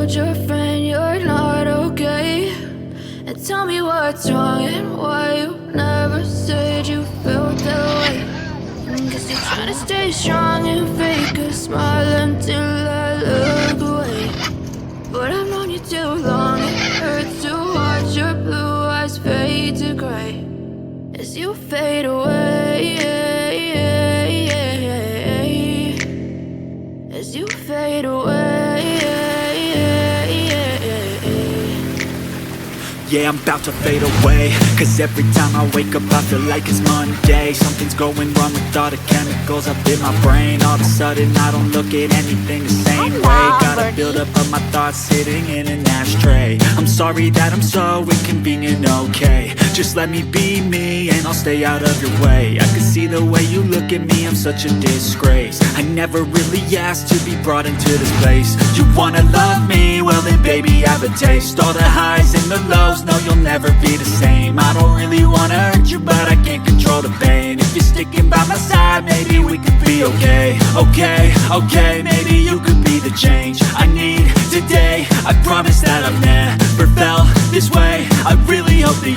told your friend you're not okay, and tell me what's wrong and why you never said you felt that way. Guess you're trying to stay strong and fake a smile until I look away. But I've known you too long, it hurts to watch your blue eyes fade to gray as you fade away, as you fade away. Yeah, I'm about to fade away, cause every time I wake up I feel like it's Monday. Something's going wrong with all the chemicals up in my brain. All of a sudden I don't look at anything the same way. Got a build-up of my thoughts sitting in an ashtray. I'm sorry that I'm so inconvenient, okay. Just let me be me and I'll stay out of your way. I can see the way you look at me, I'm such a disgrace. I never really asked to be brought into this place. You wanna love me? Well then baby have a taste. All the highs and the lows, no you'll never be the same. I don't really wanna hurt you but I can't control the pain. If you're sticking by my side maybe we could be okay. Okay, maybe you could be the change I need today. I promise that I've never felt this way. I really hope that